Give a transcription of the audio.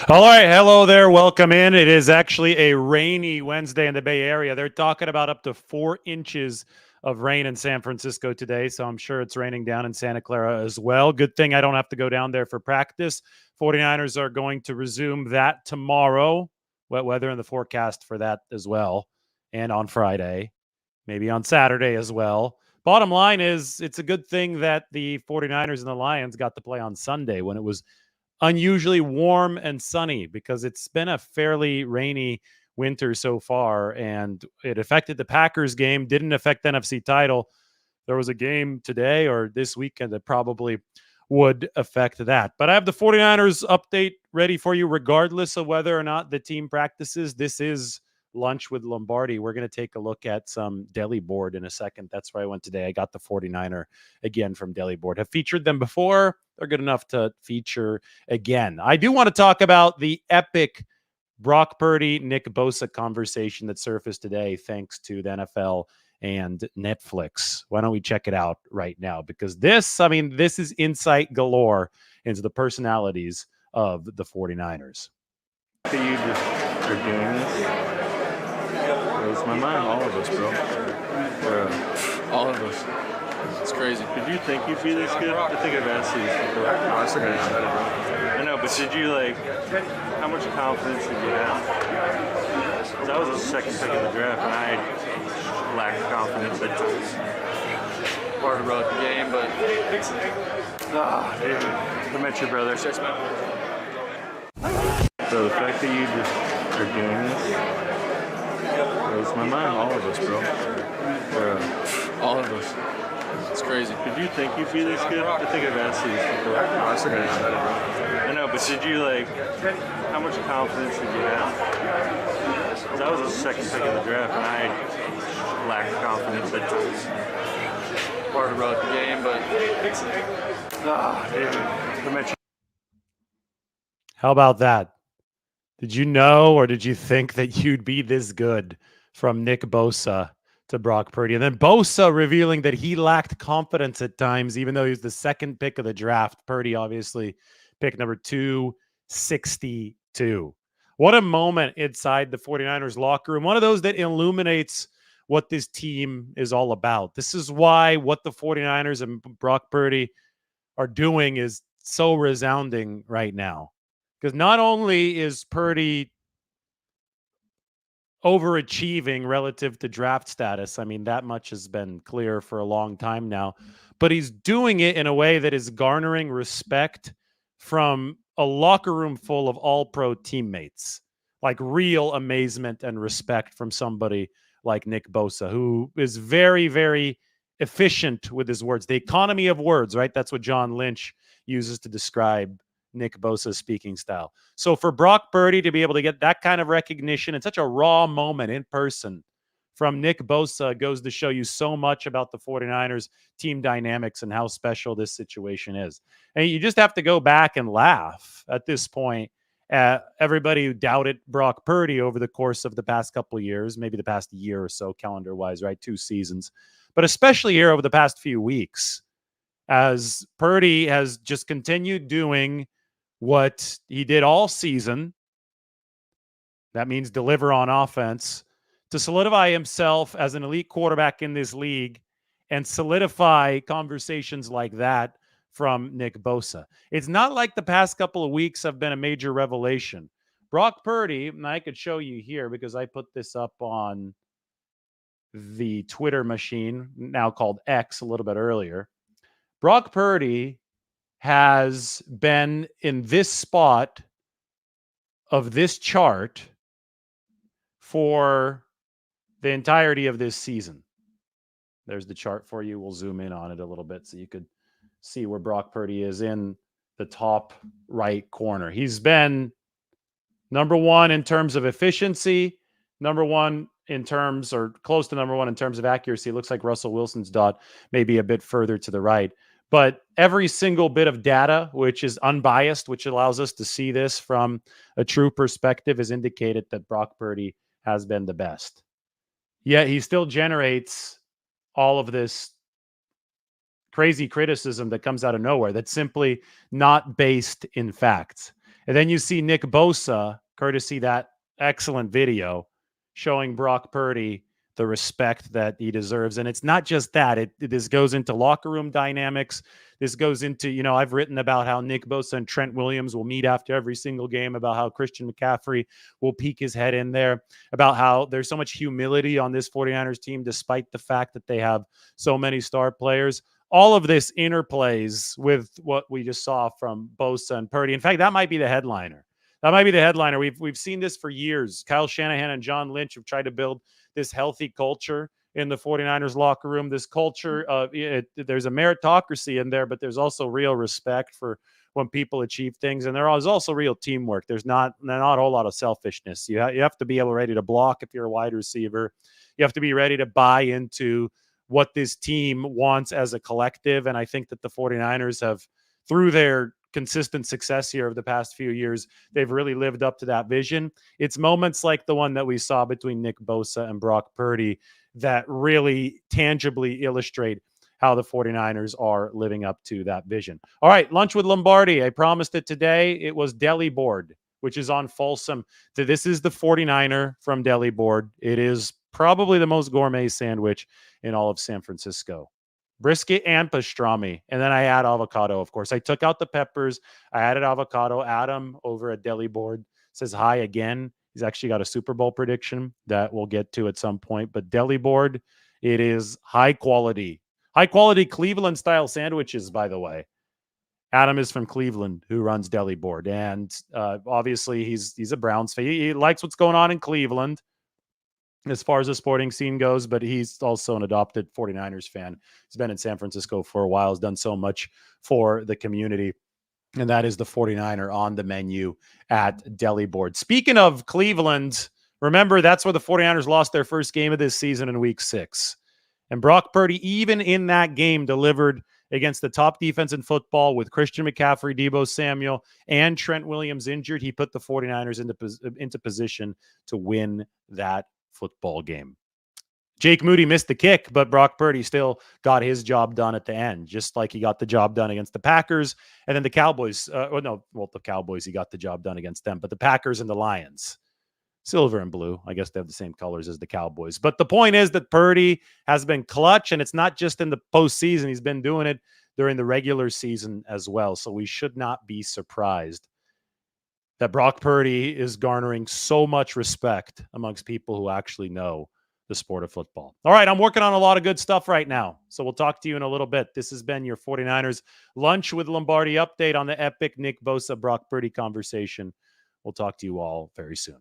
All right. Hello there. Welcome in. It is actually a rainy Wednesday in the Bay Area. They're talking about up to 4 inches of rain in San Francisco today. So I'm sure it's raining down in Santa Clara as well. Good thing I don't have to go down there for practice. 49ers are going to resume that tomorrow. Wet weather in the forecast for that as well. And on Friday, maybe on Saturday as well. Bottom line is, it's a good thing that the 49ers and the Lions got to play on Sunday when it was unusually warm and sunny, because it's been a fairly rainy winter so far, and it affected the Packers game, didn't affect the NFC title. There was a game today or this weekend that probably would affect that. But I have the 49ers update ready for you regardless of whether or not the team practices. This is lunch with Lombardi. We're going to take a look at some deli board in a second. That's where I went today. I got the 49er again from deli board. Have featured them before. They're good enough to feature again. I do want to talk about the epic Brock Purdy, Nick Bosa conversation that surfaced today thanks to the NFL and Netflix. Why don't we check it out right now? Because this is insight galore into the personalities of the 49ers. You just are doing this. Blows my mind. All of us, bro. All of us. It's crazy. Did you think you'd be this good? I think I've asked you this before. No, that's okay. I know, but did you, how much confidence did you have? 'Cause I was the second pick of the draft, and I lacked confidence at times. Part of the game, but Dude, I met your brother. Checks, man. So the fact that you just are doing this blows my mind. All of us, bro. All of us. It's crazy. Did you think you'd be this good? I think I've asked you this before. No, that's okay. I know, but did you, how much confidence did you have? 'Cause I was the second pick of the draft, and I lacked confidence at times. Part of the game, but Dude, I met you. How about that? Did you know, or did you think that you'd be this good, from Nick Bosa to Brock Purdy? And then Bosa revealing that he lacked confidence at times, even though he was the second pick of the draft. Purdy, obviously, pick number 262. What a moment inside the 49ers locker room. One of those that illuminates what this team is all about. This is why what the 49ers and Brock Purdy are doing is so resounding right now. Because not only is Purdy overachieving relative to draft status, that much has been clear for a long time now, but he's doing it in a way that is garnering respect from a locker room full of all-pro teammates. Like real amazement and respect from somebody like Nick Bosa, who is very, very efficient with his words. The economy of words, right? That's what John Lynch uses to describe Nick Bosa's speaking style. So for Brock Purdy to be able to get that kind of recognition in such a raw moment in person from Nick Bosa goes to show you so much about the 49ers team dynamics and how special this situation is. And you just have to go back and laugh at this point at everybody who doubted Brock Purdy over the course of the past couple of years, maybe the past year or so calendar-wise, right? 2 seasons. But especially here over the past few weeks, as Purdy has just continued doing what he did all season. That means deliver on offense to solidify himself as an elite quarterback in this league and solidify conversations like that from Nick Bosa. It's not like the past couple of weeks have been a major revelation. Brock Purdy, and I could show you here because I put this up on the Twitter machine, now called X, a little bit earlier. Brock Purdy has been in this spot of this chart for the entirety of this season. There's the chart for you. We'll zoom in on it a little bit so you could see where Brock Purdy is in the top right corner. He's been number one in terms of efficiency, number one in terms, or close to number one in terms of accuracy. It looks like Russell Wilson's dot may be a bit further to the right. But every single bit of data, which is unbiased, which allows us to see this from a true perspective, has indicated that Brock Purdy has been the best. Yet he still generates all of this crazy criticism that comes out of nowhere that's simply not based in facts. And then you see Nick Bosa, courtesy that excellent video, showing Brock Purdy the respect that he deserves. And it's not just that. This goes into locker room dynamics. This goes into, I've written about how Nick Bosa and Trent Williams will meet after every single game, about how Christian McCaffrey will peek his head in there, about how there's so much humility on this 49ers team, despite the fact that they have so many star players. All of this interplays with what we just saw from Bosa and Purdy. In fact, that might be the headliner. We've seen this for years. Kyle Shanahan and John Lynch have tried to build this healthy culture in the 49ers locker room. This culture of there's a meritocracy in there, but there's also real respect for when people achieve things. And there is also real teamwork. There's not a whole lot of selfishness. You have to be ready to block if you're a wide receiver. You have to be ready to buy into what this team wants as a collective. And I think that the 49ers have, through their consistent success here over the past few years, they've really lived up to that vision. It's moments like the one that we saw between Nick Bosa and Brock Purdy that really tangibly illustrate how the 49ers are living up to that vision. All right, lunch with Lombardi. I promised it today. It was Deli Board, which is on Folsom. This is the 49er from Deli Board. It is probably the most gourmet sandwich in all of San Francisco. Brisket and pastrami. And then I add avocado, of course. I took out the peppers. I added avocado. Adam over at Deli Board says hi again. He's actually got a Super Bowl prediction that we'll get to at some point. But Deli Board, it is high quality Cleveland style sandwiches, by the way. Adam is from Cleveland, who runs Deli Board. And obviously he's a Browns fan. He likes what's going on in Cleveland as far as the sporting scene goes, but he's also an adopted 49ers fan. He's been in San Francisco for a while, has done so much for the community. And that is the 49er on the menu at Deli Board. Speaking of Cleveland, remember that's where the 49ers lost their first game of this season in week 6. And Brock Purdy, even in that game, delivered against the top defense in football with Christian McCaffrey, Deebo Samuel, and Trent Williams injured. He put the 49ers into position to win that football game. Jake Moody missed the kick, but Brock Purdy still got his job done at the end, just like he got the job done against the Packers. And then the Cowboys, the Cowboys, he got the job done against them, but the Packers and the Lions, silver and blue. I guess they have the same colors as the Cowboys. But the point is that Purdy has been clutch, and it's not just in the postseason. He's been doing it during the regular season as well. So we should not be surprised that Brock Purdy is garnering so much respect amongst people who actually know the sport of football. All right, I'm working on a lot of good stuff right now, so we'll talk to you in a little bit. This has been your 49ers Lunch with Lombardi update on the epic Nick Bosa, Brock Purdy conversation. We'll talk to you all very soon.